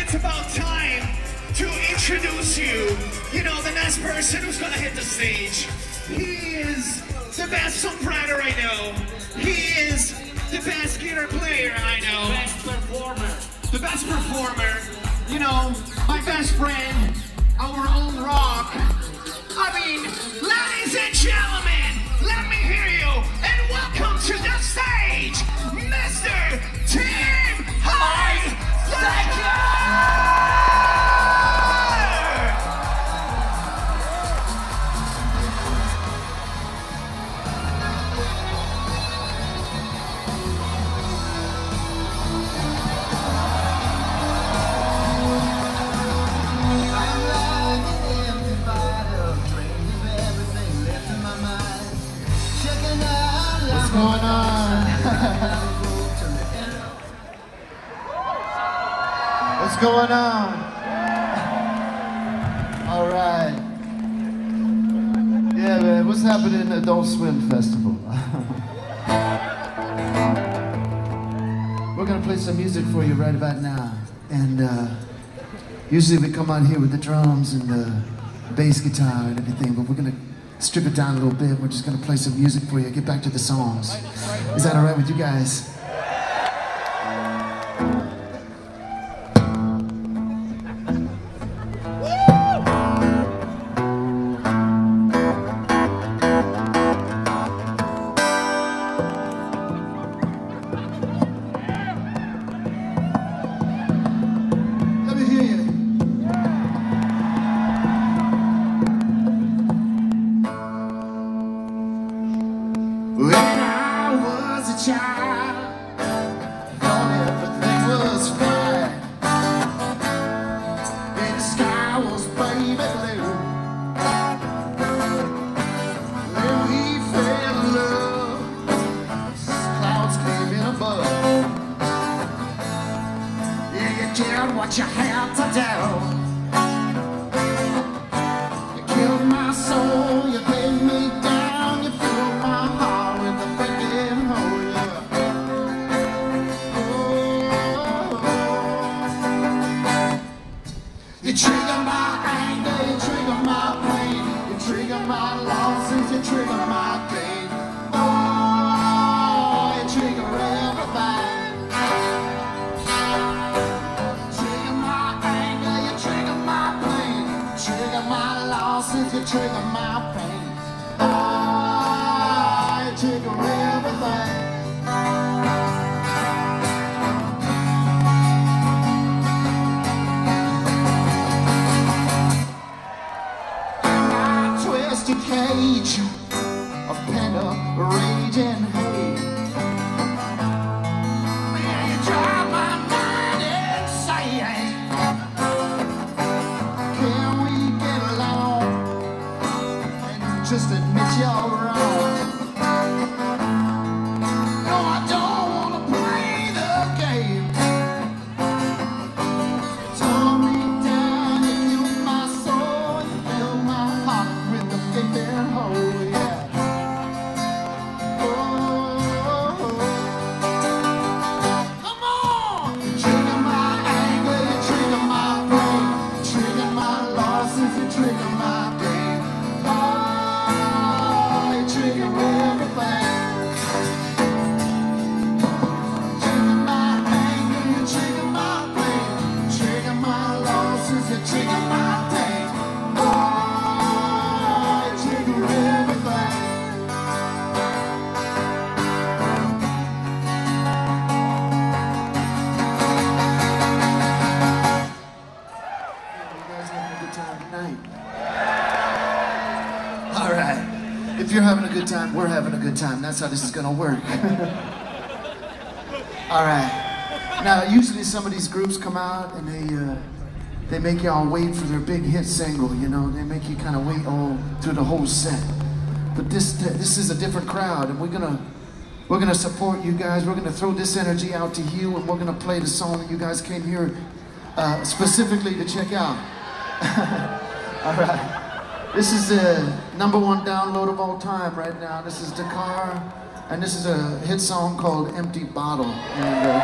it's about time to introduce you. You know, the next person who's gonna hit the stage. He is the best songwriter I know. He is the best guitar player I know. Best performer. The best performer. You know, my best friend, our own rock. I mean, ladies and gentlemen, let me hear you and welcome to the stage, Mr. Tim Heidecker! What's going on? What's going on? All right. Yeah, man. What's happening in the Adult Swim Festival? We're gonna play some music for you right about now, and usually we come on here with the drums and the bass guitar and everything, but we're gonna strip it down a little bit. We're just gonna play some music for you, get back to the songs. Is that all right with you guys? Let me hear you. When I was a child, thought everything was fine. And the sky was baby blue. Then we fell in love, clouds came in above. Yeah, you did what you had to do. You killed my soul, you laid me down, you filled my heart with a breaking hole, yeah. Oh. You trigger my anger, you trigger my pain, you trigger my losses, you trigger my pain. Oh, you trigger everything. Trigger my anger, you trigger my pain, trigger my losses, you trigger my pain. Oh, you trigger everything. My twisted cage of pent-up rage and hate. Man, you drive my mind insane. Can we get along and just admit you're wrong? No, I don't wanna play the game. You tore me down, you killed my soul, you filled my heart with a gaping hole, yeah. Oh, come on! You trigger my anger, you trigger my pain, you trigger my losses, you trigger my pain. Oh, you trigger everything. Trigger my anger, you trigger my pain, you trigger my losses, you trigger my pain. Oh, you trigger everything. You guys having a good time tonight? All right. If you're having a good time, we're having a good time. That's how this is gonna work. All right. Now, usually some of these groups come out and they make y'all wait for their big hit single. You know, they make you kind of wait all through the whole set. But this is a different crowd, and we're gonna support you guys. We're gonna throw this energy out to you, and we're gonna play the song that you guys came here specifically to check out. All right. This is the #1 download of all time right now. This is Dekkar, and this is a hit song called Empty Bottle. And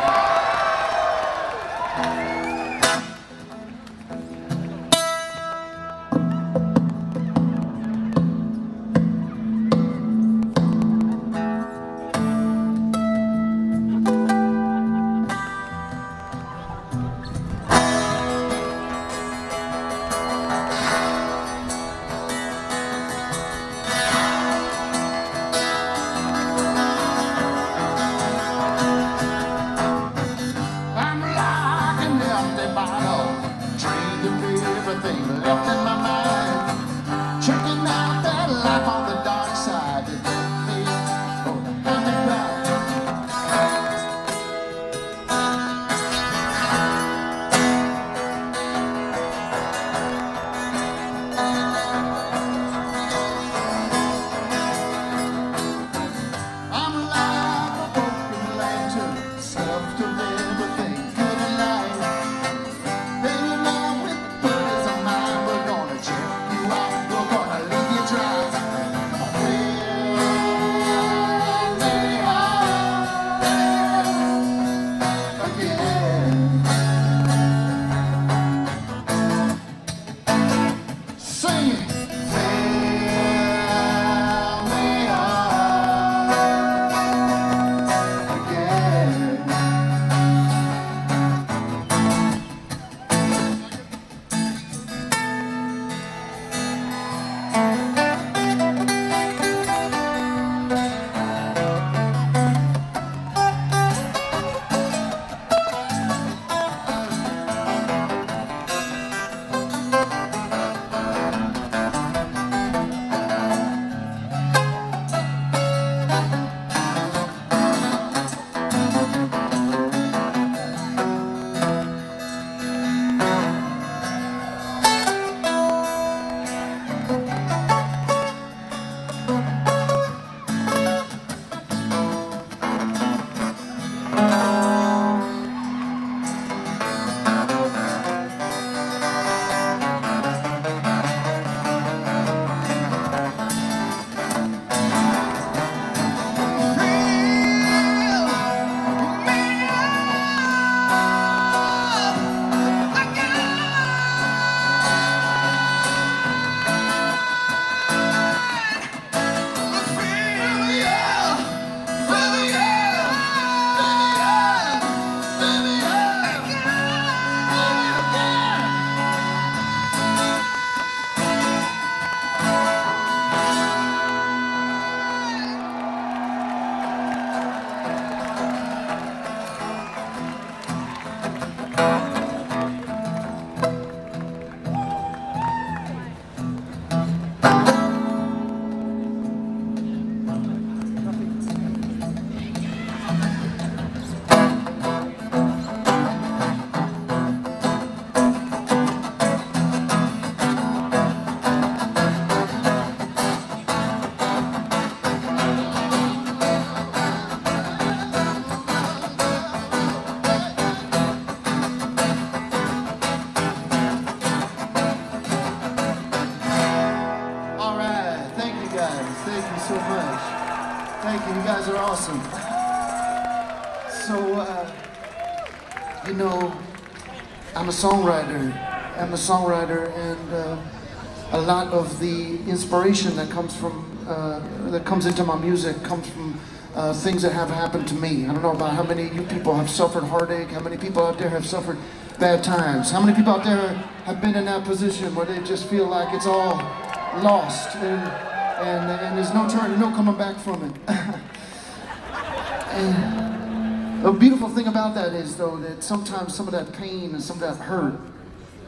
You know, I'm a songwriter. And a lot of the inspiration that comes into my music comes from things that have happened to me. I don't know about how many of you people have suffered heartache, how many people out there have suffered bad times, how many people out there have been in that position where they just feel like it's all lost and there's no turn, no coming back from it. And the beautiful thing about that is, though, that sometimes some of that pain and some of that hurt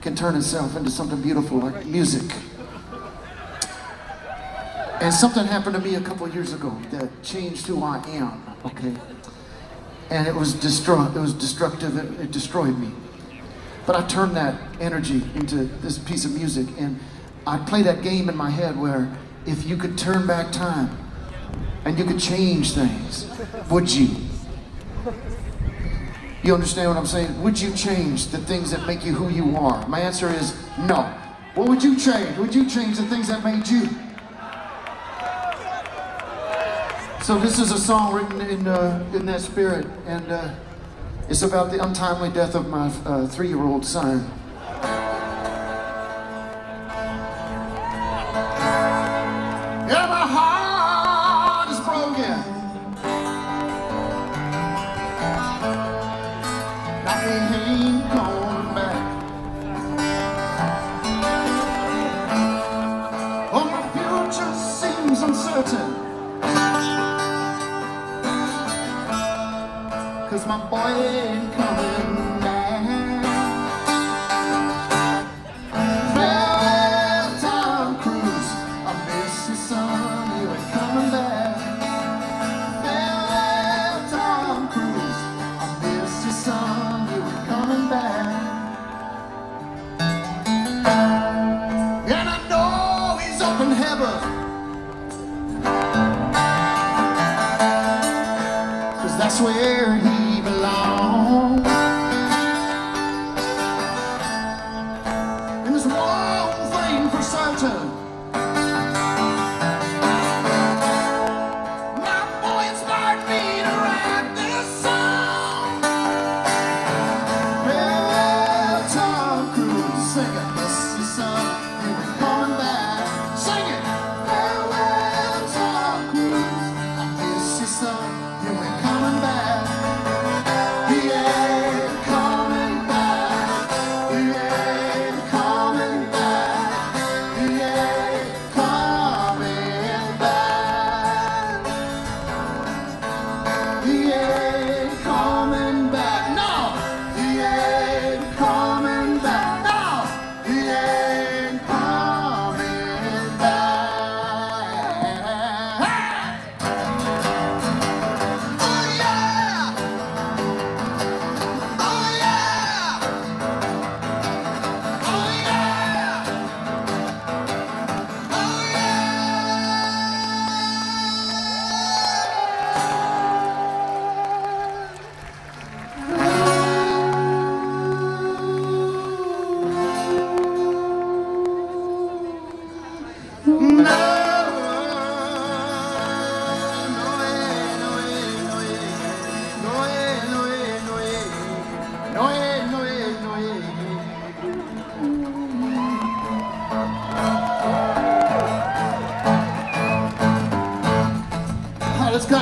can turn itself into something beautiful, like music. And something happened to me a couple of years ago that changed who I am, okay? And it was destructive, it destroyed me. But I turned that energy into this piece of music, and I play that game in my head where if you could turn back time and you could change things, would you? You understand what I'm saying? Would you change the things that make you who you are? My answer is no. What would you change? Would you change the things that made you? So this is a song written in that spirit, and it's about the untimely death of my 3-year-old son. Yeah, my heart is broken. I ain't going back. Oh, my future seems uncertain. 'Cause my boy ain't coming back. Farewell, Tom Cruise, I miss you, son, you ain't coming back. Farewell, Tom Cruise, I miss you, son, you ain't coming back. And I know he's up in heaven, 'cause that's where he belong. And there's one thing for certain. My boy inspired me to write this song. Farewell, Tom Cruise, sing it, miss you, son, you ain't coming back. Sing it. Farewell, Tom Cruise, I miss you, son, you ain't coming back.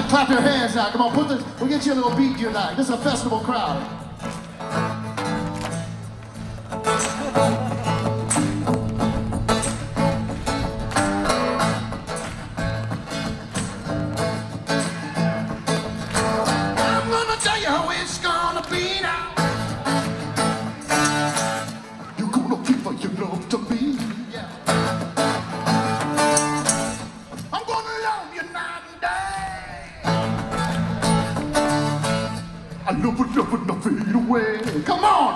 Clap your hands now. Come on, we'll get you a little beat you like. This is a festival crowd. I'm gonna tell you how it's gonna be now. You're gonna give your love to me. Yeah. I'm gonna love you night and day. I love it, not fade away. Come on!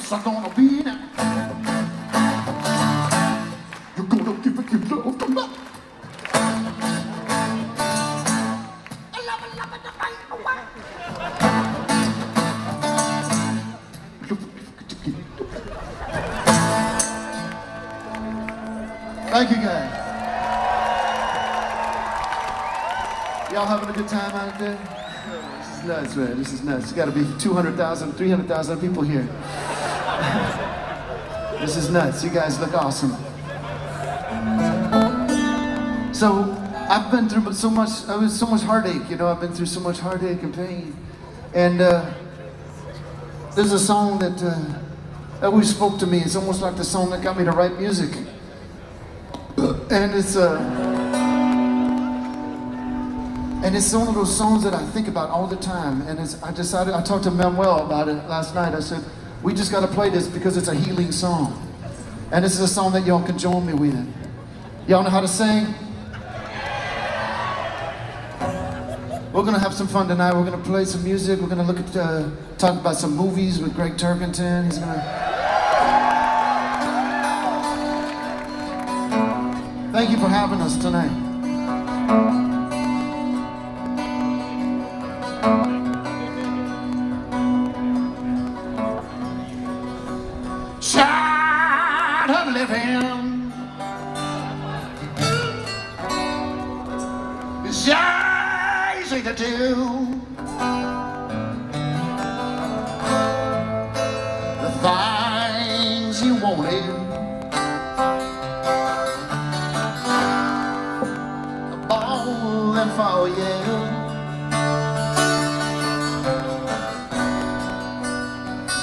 what's I gonna be now? You're gonna give it your love to me. Thank you, guys. Y'all having a good time out there? This is nuts, man. This is nuts. There's got to be 200,000, 300,000 people here. This is nuts. You guys look awesome. So, I've been through so much heartache, you know. I've been through so much heartache and pain. And there's a song that always spoke to me. It's almost like the song that got me to write music. And it's one of those songs that I think about all the time. And I talked to Manuel about it last night. I said, we just got to play this because it's a healing song. And this is a song that y'all can join me with. Y'all know how to sing? We're going to have some fun tonight. We're going to play some music. We're going to look at, talk about some movies with Greg Turkington. He's going to... Thank you for having us tonight. Child of living is easy to do. The things you wanted for you.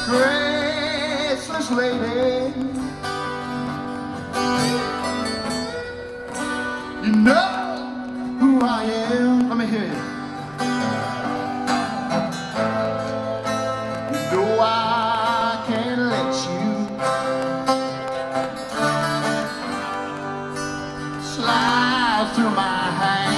Graceless lady, you know who I am. Let me hear you. You know I can't let you slide through my hands.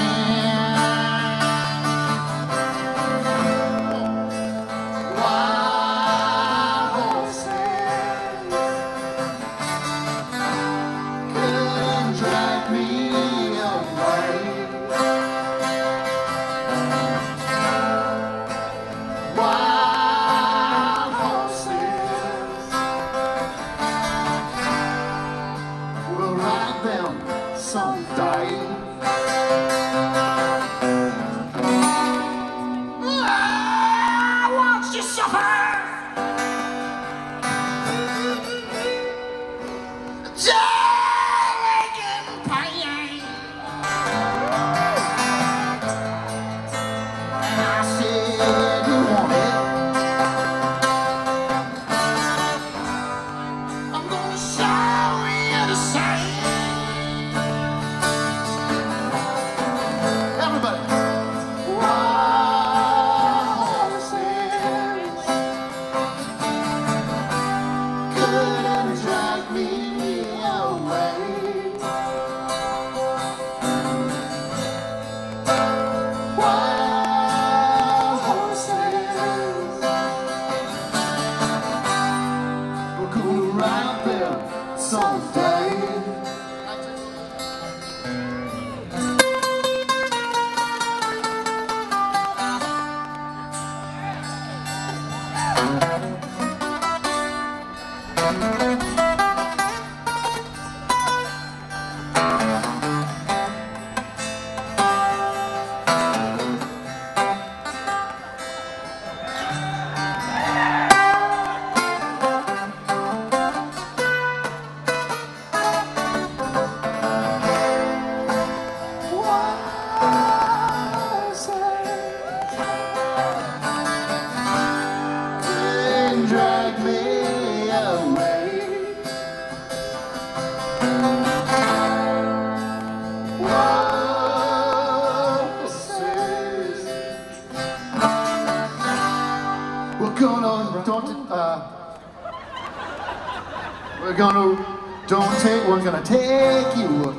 We're gonna take you.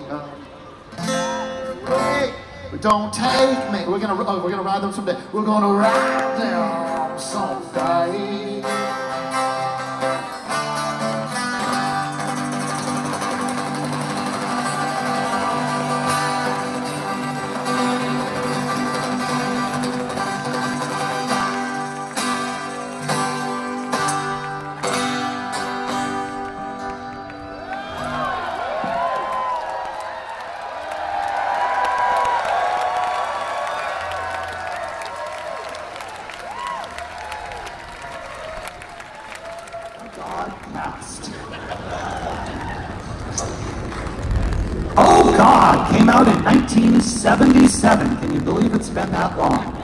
Hey, don't take me. We're gonna ride them someday. We're gonna ride them someday. God came out in 1977. Can you believe it's been that long?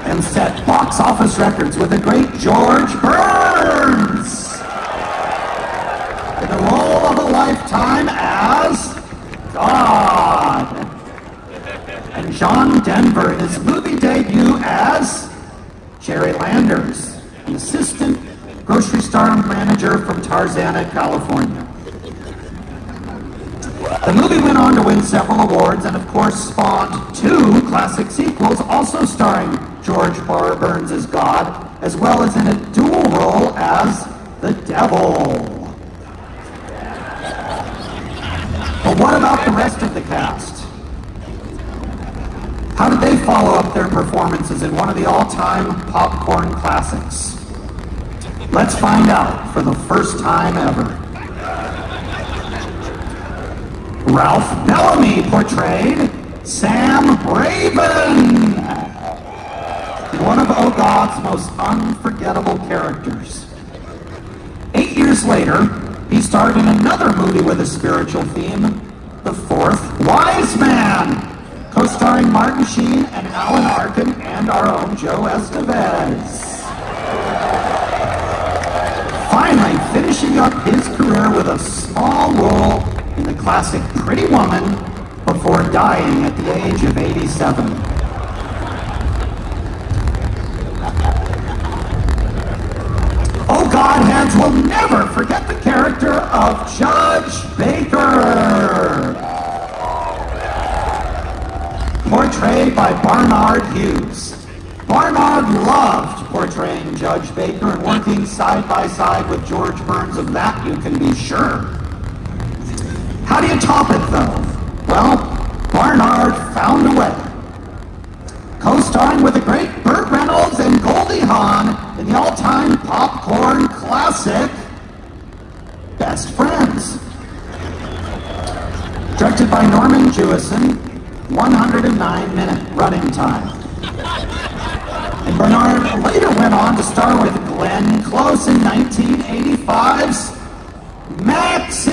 And set box office records with the great George Burns in the role of a lifetime as God. And John Denver in his movie debut as Jerry Landers, an assistant grocery store manager from Tarzana, California. The movie went on to win several awards and of course spawned 2 classic sequels, also starring George Burns as God, as well as in a dual role as the devil. But what about the rest of the cast? How did they follow up their performances in one of the all-time popcorn classics? Let's find out for the first time ever. Ralph Bellamy portrayed Sam Raven, one of Oh God's most unforgettable characters. 8 years later, he starred in another movie with a spiritual theme, The Fourth Wise Man, co-starring Martin Sheen and Alan Arkin and our own Joe Estevez. Finally, finishing up his career with a small role in the classic Pretty Woman before dying at the age of 87. Oh, Godheads will never forget the character of Judge Baker, portrayed by Barnard Hughes. Barnard loved portraying Judge Baker and working side by side with George Burns, of that you can be sure. How do you top it though? Well, Barnard found a way. Co-starring with the great Burt Reynolds and Goldie Hawn in the all-time popcorn classic, Best Friends. Directed by Norman Jewison, 109-minute running time. And Barnard later went on to star with Glenn Close in 1985's Maxie!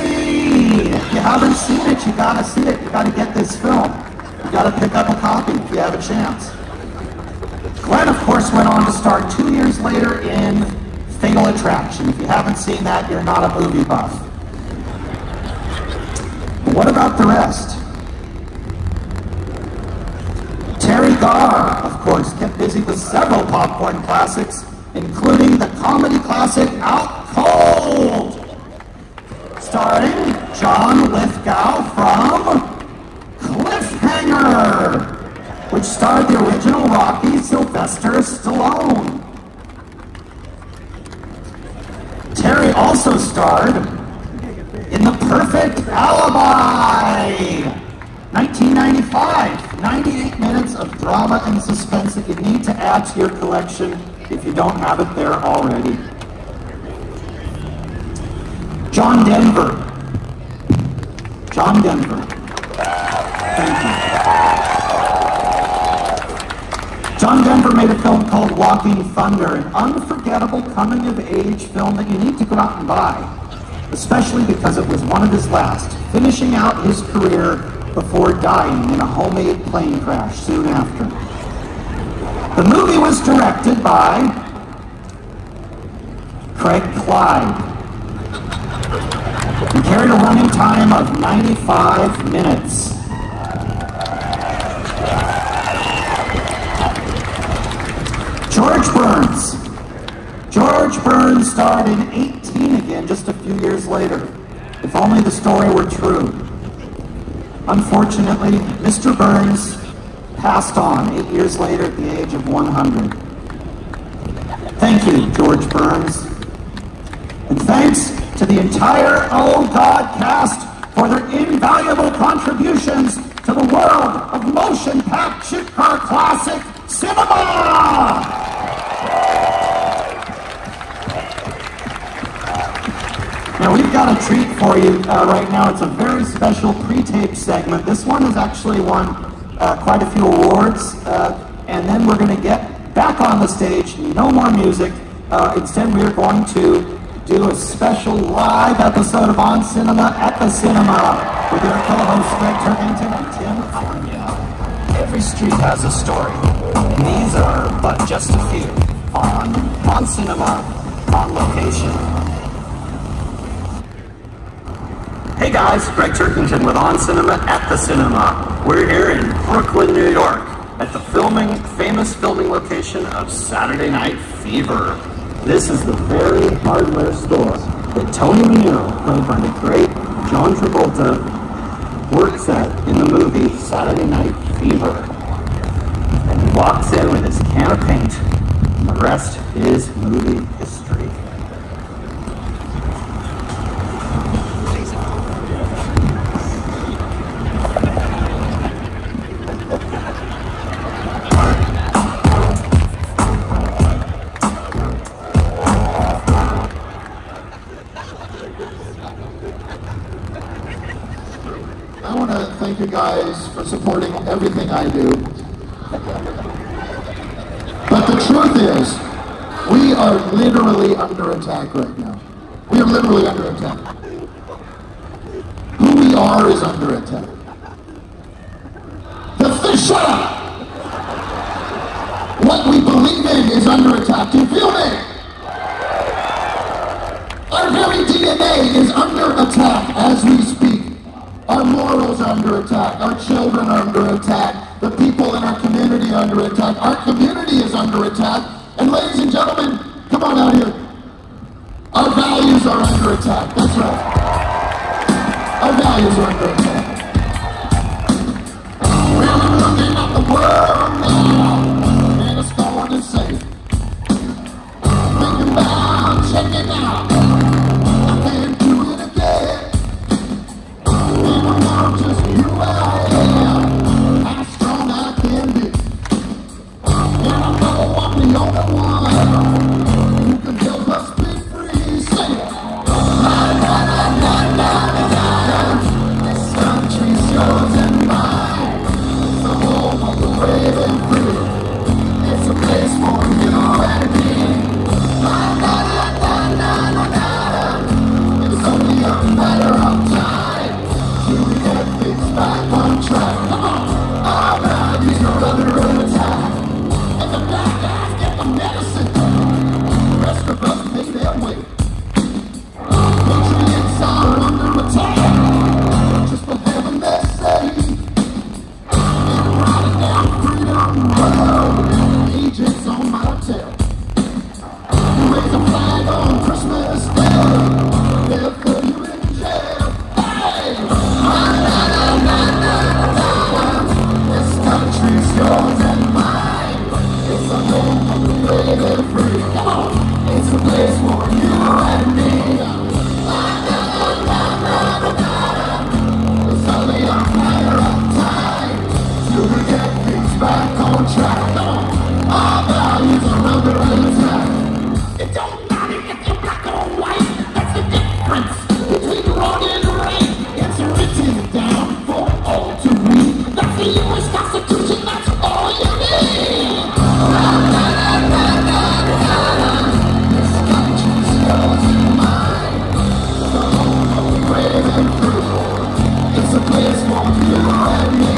If you haven't seen it, you gotta see it. You gotta get this film. You gotta pick up a copy if you have a chance. Glenn, of course, went on to star 2 years later in Fatal Attraction. If you haven't seen that, you're not a movie buff. But what about the rest? Terry Garr, of course, kept busy with several popcorn classics, including the comedy classic Out Cold, starring John Lithgow from Cliffhanger, which starred the original Rocky, Sylvester Stallone. Terry also starred in The Perfect Alibi, 1995, 98 minutes of drama and suspense that you need to add to your collection if you don't have it there already. John Denver. John Denver. Thank you. John Denver made a film called Walking Thunder, an unforgettable coming-of-age film that you need to go out and buy, especially because it was one of his last, finishing out his career before dying in a homemade plane crash soon after. The movie was directed by Craig Clyde and carried a running time of 95 minutes. George Burns. George Burns starred in 18 again just a few years later. If only the story were true. Unfortunately, Mr. Burns passed on 8 years later at the age of 100. Thank you, George Burns. And thanks to the entire Oh God cast for their invaluable contributions to the world of motion-packed chip car classic cinema! Now we've got a treat for you right now. It's a very special pre-tape segment. This one has actually won quite a few awards, and then we're going to get back on the stage. No more music. Instead, we are going to do a special live episode of On Cinema at the Cinema with your co-hosts Greg Turkington and Tim Arnya. Every street has a story. These are but just a few on Cinema, on location. Hey guys, Greg Turkington with On Cinema at the Cinema. We're here in Brooklyn, New York at the famous filming location of Saturday Night Fever. This is the very hardware store that Tony Manero, played by the great John Travolta, works at in the movie Saturday Night Fever. And he walks in with his can of paint, and the rest is movie history. I want to thank you guys for supporting everything I do. But the truth is, we are literally under attack right now. We are literally under attack. Who we are is under attack. Shut up! What we believe in is under attack. Do you feel me? Our very DNA is under attack as we speak. Our morals are under attack. Our children are under attack. The people in our community are under attack. Our community is under attack. And ladies and gentlemen, come on out here. Our values are under attack. That's right. Our values are under attack. Well, I'm looking at the world now, and it's going to say, think about checking out. I can't do it again. I'm just who I am, how strong I can be. And I know I'm the only one who can help us be free. Say it. Na, na, na, na, na, na. This country's yours and mine. It's a home of the brave and free. It's a place for you and me. Na, na, na, na, na, na, na. It's only a matter of time. We get things back on track. Come on, our values are under attack. And the black guys get the medicine. The rest of us make their way. Patriots are under attack. Just for heaven's sake. And riding down Freedom Road. Agents on my tail. You raise a flag on Christmas Day. They'll put you in jail. This country's yours and mine. It's a home of the brave and free. Come on, it's a place for you and me. It's only a matter of time till we get things back on track. Come on, our values are under attack. It don't matter if you're black or white. That's the difference between wrong and right. It's written down for all to read. That's the U.S. Constitution, that's all you need. This country's yours and mine. It's a home of the brave and free. It's a place for you and me.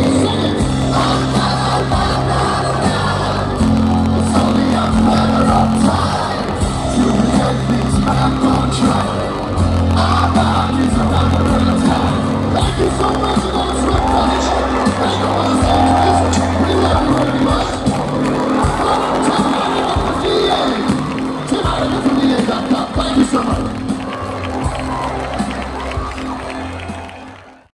It's only a matter of time till we get things back on track. Our values are under attack. Thank you so much for this recognition.